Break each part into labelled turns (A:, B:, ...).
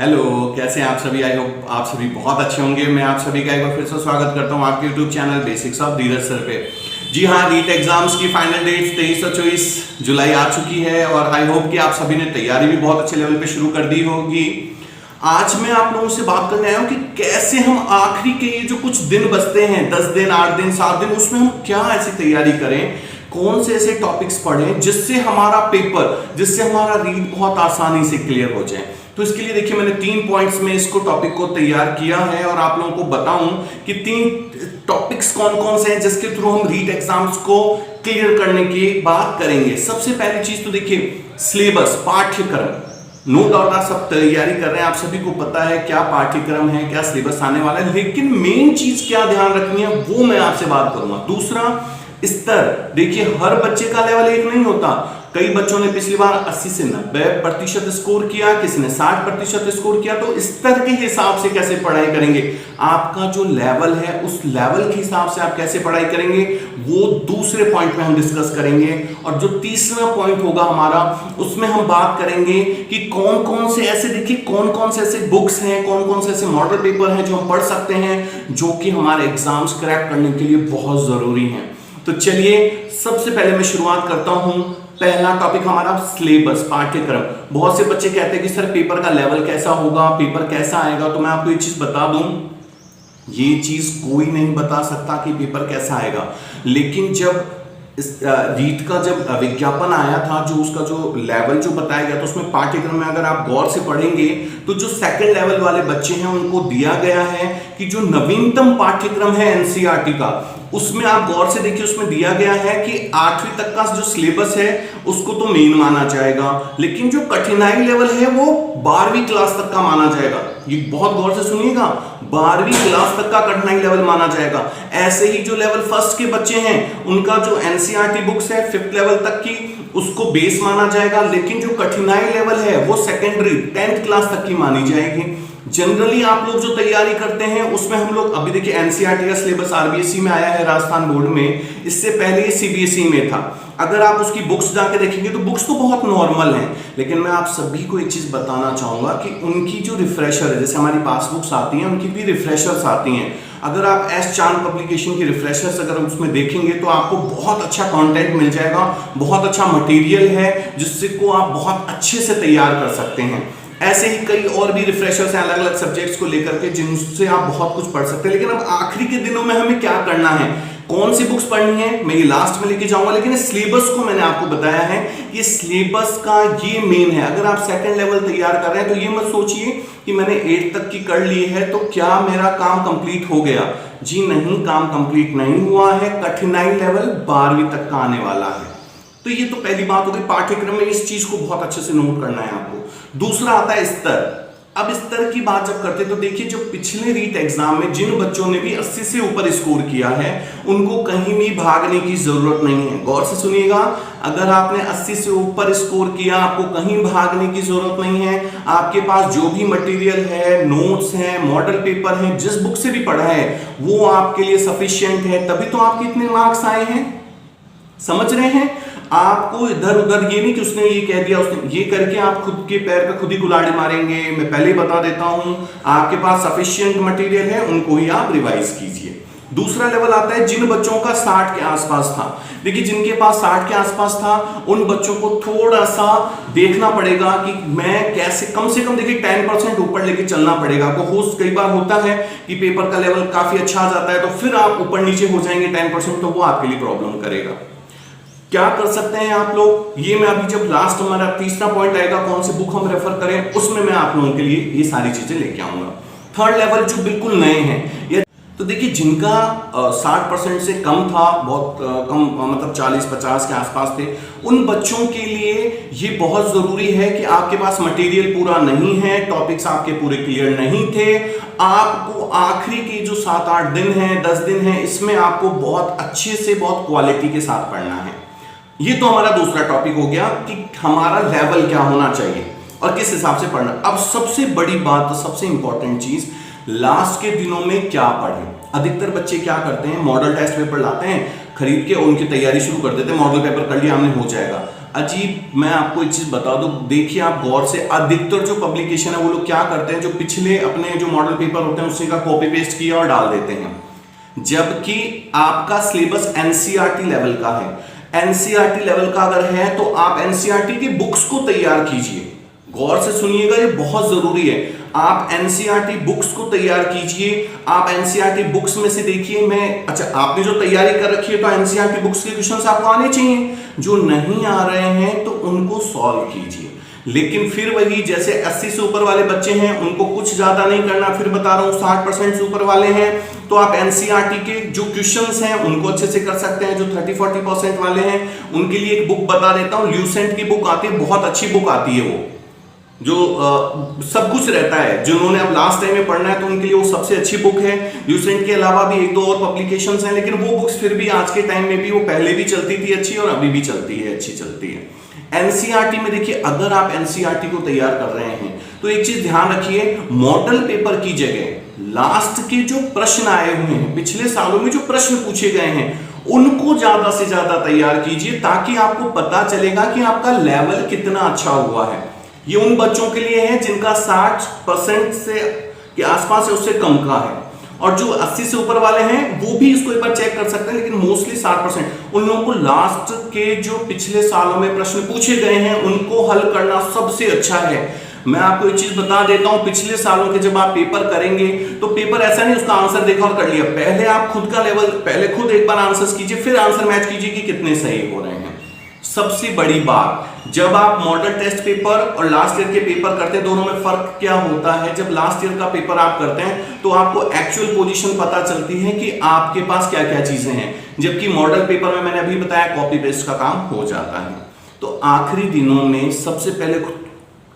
A: Hello, कैसे हैं आप सभी। आई होप आप सभी बहुत अच्छे होंगे। मैं आप सभी का एक बार फिर से स्वागत करता हूं आपके YouTube channel basics of Dheeraj sir पे। जी हाँ, नीट एग्जाम्स की फाइनल डेट 23 और 24 जुलाई आ चुकी है और आई होप कि आप सभी ने तैयारी भी बहुत अच्छे लेवल पे शुरू कर दी होगी। आज मैं आप लोगों से बात करने आया हूं कि कैसे हम आखिरी के ये जो कुछ दिन बचते हैं, 10 दिन, 8 दिन, 7 दिन, उसमें हम क्या ऐसी तैयारी करें, कौन से ऐसे टॉपिक्स पढ़ें जिससे हमारा पेपर, जिससे हमारा रीड बहुत आसानी से क्लियर हो जाए। तो इसके लिए देखिए, मैंने 3 पॉइंट्स में इसको टॉपिक को तैयार किया है और आप लोगों को बताऊं कि 3 टॉपिक्स कौन कौन से हैं जिसके थ्रू हम रीड एग्जाम्स को क्लियर करने की बात करेंगे। सबसे पहली चीज तो देखिए, सिलेबस, पाठ्यक्रम। नो डाउट आप सब तैयारी कर रहे हैं, आप सभी को पता है क्या पाठ्यक्रम है, क्या सिलेबस आने वाला है, लेकिन मेन चीज क्या ध्यान रखनी है वो मैं आपसे बात करूंगा। दूसरा, स्तर। देखिए, हर बच्चे का लेवल एक नहीं होता। कई बच्चों ने पिछली बार 80 से 90% स्कोर किया, किसी ने 60% स्कोर किया। तो स्तर के हिसाब से कैसे पढ़ाई करेंगे, आपका जो लेवल है उस लेवल के हिसाब से आप कैसे पढ़ाई करेंगे, वो दूसरे पॉइंट में हम डिस्कस करेंगे। और जो तीसरा पॉइंट होगा हमारा, उसमें हम बात करेंगे कि कौन कौन से ऐसे, देखिए कौन कौन से ऐसे बुक्स हैं, कौन कौन से ऐसे मॉडल पेपर हैं जो हम पढ़ सकते हैं, जो कि हमारे एग्जाम्स क्रैक करने के लिए बहुत जरूरी हैं। तो चलिए, सबसे पहले मैं शुरुआत करता हूं। पहला टॉपिक हमारा सिलेबस, पाठ्यक्रम। बहुत से बच्चे कहते हैं कि सर पेपर का लेवल कैसा होगा, पेपर कैसा आएगा। तो मैं आपको एक चीज बता दूं, ये चीज कोई नहीं बता सकता कि पेपर कैसा आएगा। लेकिन जब रीट का जब विज्ञापन आया था, जो उसका जो लेवल जो बताया गया था, उसमें पाठ्यक्रम में अगर आप गौर से पढ़ेंगे तो जो सेकंड लेवल वाले बच्चे हैं उनको दिया गया है कि जो नवीनतम पाठ्यक्रम है एनसीईआरटी का, उसमें आप गौर से देखिए, उसमें दिया गया है कि 8वीं तक का जो सिलेबस है उसको तो मेन माना जाएगा, लेकिन जो कठिनाई लेवल है वो 12वीं क्लास तक का माना जाएगा। ये बहुत गौर से सुनिएगा, 12वीं क्लास तक का कठिनाई लेवल माना जाएगा। ऐसे ही जो लेवल फर्स्ट के बच्चे हैं उनका जो एनसीईआरटी बुक्स है 5th लेवल तक की, उसको बेस माना जाएगा, लेकिन जो कठिनाई लेवल है वो सेकेंडरी 10th क्लास तक की मानी जाएगी। जनरली आप लोग जो तैयारी करते हैं उसमें हम लोग, अभी देखिए एनसीईआरटी का सिलेबस आरबीएसई में आया है राजस्थान बोर्ड में, इससे पहले ये सीबीएसई में था। अगर आप उसकी बुक्स जाके देखेंगे तो बुक्स तो बहुत नॉर्मल हैं, लेकिन मैं आप सभी को एक चीज बताना चाहूंगा कि उनकी जो रिफ्रेशर है, जैसे हमारी पास बुक्स आती हैं, उनकी भी रिफ्रेशर्स आती हैं। अगर आप एस चांद पब्लिकेशन की रिफ्रेशर्स अगर उसमें देखेंगे तो आपको बहुत अच्छा कंटेंट मिल जाएगा, बहुत अच्छा मटेरियल है जिससे को आप बहुत अच्छे से तैयार कर सकते हैं। ऐसे ही कई और भी रिफ्रेशर्स हैं अलग अलग सब्जेक्ट्स को लेकर के, जिनसे आप बहुत कुछ पढ़ सकते हैं। लेकिन अब आखिरी के दिनों में हमें क्या करना है, कौन सी बुक्स पढ़नी है, मैं ये लास्ट में लेके जाऊंगा, लेकिन इस सिलेबस को मैंने आपको बताया है। ये सिलेबस का ये मेन है। अगर आप सेकंड लेवल तैयार कर रहे हैं तो ये मत सोचिए कि मैंने 8 तक की कर ली है तो क्या मेरा काम कंप्लीट हो गया। जी नहीं, काम कंप्लीट नहीं हुआ है, कठिनाई लेवल 12वीं तक का आने वाला है। तो ये तो पहली बात हो गई, पाठ्यक्रम में इस चीज को बहुत अच्छे से नोट करना है आपको। दूसरा आता है स्तर। अब स्तर की बात जब करते हैं तो देखिए, जो पिछले रीट एग्जाम में जिन बच्चों ने भी 80 से ऊपर स्कोर किया है उनको कहीं भी भागने की जरूरत नहीं है। गौर से सुनिएगा, अगर आपने 80 से ऊपर स्कोर किया, आपको कहीं भागने की जरूरत नहीं है। आपके पास जो भी मटेरियल है, नोट्स हैं, मॉडल पेपर हैं, जिस बुक से भी पढ़ा है वो आपके लिए सफिशिएंट है, तभी तो आपके इतने मार्क्स आए हैं। समझ रहे हैं? आपको इधर उधर ये नहीं कि उसने ये कह दिया, उसने ये करके आप खुद के पैर पे खुद ही कुल्हाड़ी मारेंगे। मैं पहले ही बता देता हूं, आपके पास सफिशिएंट मटेरियल है, उनको ही आप रिवाइज कीजिए। दूसरा लेवल आता है जिन बच्चों का 60 के आसपास था। देखिए, जिनके पास 60 के आसपास था उन बच्चों को थोड़ा सा देखना पड़ेगा कि मैं कैसे, कम से कम देखिए 10% ऊपर लेके चलना पड़ेगा आपको। कई बार होता है कि पेपर का लेवल काफी अच्छा आ जाता है तो फिर आप ऊपर नीचे हो जाएंगे 10%, तो वो आपके लिए प्रॉब्लम करेगा। क्या कर सकते हैं आप लोग, ये मैं अभी जब लास्ट हमारा तीसरा पॉइंट आएगा, कौन सी बुक हम रेफर करें, उसमें मैं आप लोगों के लिए ये सारी चीजें लेके आऊंगा। थर्ड लेवल जो बिल्कुल नए हैं, तो देखिए जिनका 60% से कम था, बहुत कम, मतलब 40-50 के आसपास थे, उन बच्चों के लिए ये बहुत जरूरी है कि आपके पास मटेरियल पूरा नहीं है, टॉपिक्स आपके पूरे क्लियर नहीं थे। आपको आखिरी के जो 7-8 दिन हैं, 10 दिन हैं, इसमें आपको बहुत अच्छे से, बहुत क्वालिटी के साथ पढ़ना है। ये तो हमारा दूसरा टॉपिक हो गया कि हमारा लेवल क्या होना चाहिए और किस हिसाब से पढ़ना। अब सबसे बड़ी बात, सबसे इंपॉर्टेंट चीज, लास्ट के दिनों में क्या पढ़ें। अधिकतर बच्चे क्या करते हैं, मॉडल टेस्ट पेपर लाते हैं, खरीद के उनकी तैयारी शुरू कर देते हैं, मॉडल पेपर कर लिया हमने, हो जाएगा। अजीब। मैं आपको एक चीज बता दूं, देखिए आप गौर से, अधिकतर जो पब्लिकेशन है वो लोग क्या करते हैं, जो पिछले अपने जो मॉडल पेपर होते हैं उसी का कॉपी पेस्ट किया और डाल देते हैं, जबकि आपका सिलेबस एनसीईआरटी लेवल का है। एनसीईआरटी लेवल का अगर है तो आप एनसीईआरटी की बुक्स को तैयार कीजिए। गौर से सुनिएगा, ये बहुत जरूरी है। आप एनसीईआरटी बुक्स को तैयार कीजिए। आप एनसीईआरटी बुक्स में से देखिए, अच्छा आपने जो तैयारी कर रखी है तो एनसीईआरटी बुक्स के क्वेश्चंस आपको आने चाहिए। जो नहीं आ रहे हैं तो उनको सॉल्व कीजिए। लेकिन फिर वही, जैसे 80 से ऊपर वाले बच्चे हैं उनको कुछ ज्यादा नहीं करना, फिर बता रहा हूं 60% से ऊपर वाले हैं तो आप एनसीईआरटी के जो क्वेश्चंस हैं उनको अच्छे से कर सकते हैं। जो 30-40% वाले हैं उनके लिए एक बुक बता देता हूं, ल्यूसेंट की बुक आती है, बहुत अच्छी बुक आती है, वो जो सब कुछ रहता है। जिन्होंने अब लास्ट टाइम में पढ़ना है तो उनके लिए वो सबसे अच्छी बुक है। ल्यूसेंट के अलावा भी एक दो और पब्लिकेशंस हैं, लेकिन वो बुक्स फिर भी आज के टाइम में भी, वो पहले भी चलती थी अच्छी और अभी भी चलती है, अच्छी चलती है। एनसीईआरटी में देखिए, अगर आप एनसीईआरटी को तैयार कर रहे हैं तो एक चीज ध्यान रखिए, मॉडल पेपर की जगह लास्ट के जो प्रश्न आए हुए हैं, पिछले सालों में जो प्रश्न पूछे गए हैं, उनको ज्यादा से ज्यादा तैयार कीजिए, ताकि आपको पता चलेगा कि आपका लेवल कितना अच्छा हुआ है। ये उन बच्चों के लिए है जिनका 60% से के आसपास है, उससे कम का है, और जो 80 से ऊपर वाले हैं वो भी इसको एक बार चेक कर सकते हैं, लेकिन मोस्टली 60% उन लोगों को लास्ट के जो पिछले सालों में प्रश्न पूछे गए हैं उनको हल करना सबसे अच्छा है। मैं आपको एक चीज बता देता हूं, पिछले सालों के जब आप पेपर करेंगे तो पेपर ऐसा नहीं उसका आंसर देखा और कर लिया। पहले आप खुद का लेवल, पहले खुद एक बार आंसर्स कीजिए, फिर आंसर मैच कीजिए कि कितने सही हो रहे हैं। सबसे बड़ी बात, जब आप मॉडल टेस्ट पेपर और लास्ट ईयर के पेपर करते हैं, दोनों में फर्क क्या होता है? जब लास्ट ईयर का पेपर आप करते हैं तो आपको एक्चुअल पोजीशन पता चलती है कि आपके पास क्या क्या चीजें हैं, जबकि मॉडल पेपर में मैंने अभी बताया कॉपी पेस्ट का काम हो जाता है। तो आखिरी दिनों में सबसे पहले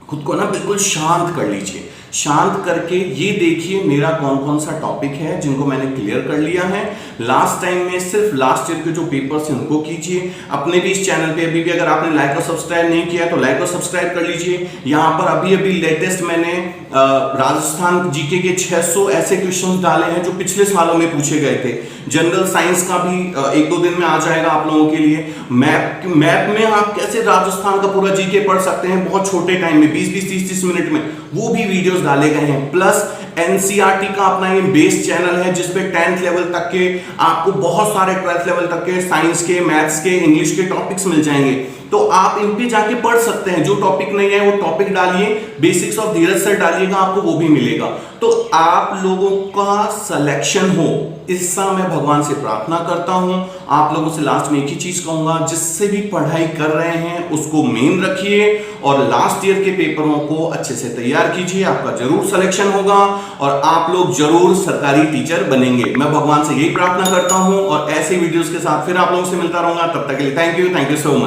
A: खुद को ना बिल्कुल शांत कर लीजिए। शांत करके ये देखिए मेरा कौन कौन सा टॉपिक है जिनको मैंने क्लियर कर लिया है। लास्ट टाइम में सिर्फ लास्ट ईयर के जो पेपर्स हैं उनको कीजिए। अपने भी इस चैनल पे अभी भी अगर आपने लाइक और सब्सक्राइब नहीं किया तो लाइक और सब्सक्राइब कर लीजिए। यहाँ पर अभी अभी लेटेस्ट मैंने राजस्थान जीके के 600 ऐसे क्वेश्चन डाले हैं जो पिछले सालों में पूछे गए थे। जनरल साइंस का भी 1-2 दिन में आ जाएगा आप लोगों के लिए। मैप में आप कैसे राजस्थान का पूरा जीके पढ़ सकते हैं बहुत छोटे टाइम में, 20-20, 30-30 मिनट में, वो भी वीडियोस डाले गए हैं। प्लस एनसीईआरटी का अपना ये बेस चैनल है जिसपे 10th लेवल तक के आपको बहुत सारे 12th लेवल तक के साइंस के, मैथ्स के, इंग्लिश के टॉपिक्स मिल जाएंगे। तो आप इन पे जाके पढ़ सकते हैं। जो टॉपिक नहीं है वो टॉपिक डालिए, बेसिक्स ऑफ धीरज सर डालिएगा, आपको वो भी मिलेगा। तो आप लोगों का सिलेक्शन हो, इसका मैं भगवान से प्रार्थना करता हूं। आप लोगों से लास्ट में एक ही चीज कहूंगा, जिससे भी पढ़ाई कर रहे हैं उसको मेन रखिए और लास्ट ईयर के पेपरों को अच्छे से तैयार कीजिए। आपका जरूर सिलेक्शन होगा और आप लोग जरूर सरकारी टीचर बनेंगे। मैं भगवान से यही प्रार्थना करता हूं और ऐसे वीडियोस के साथ फिर आप लोगों से मिलता रहूंगा। तब तक के लिए थैंक यू सो मच।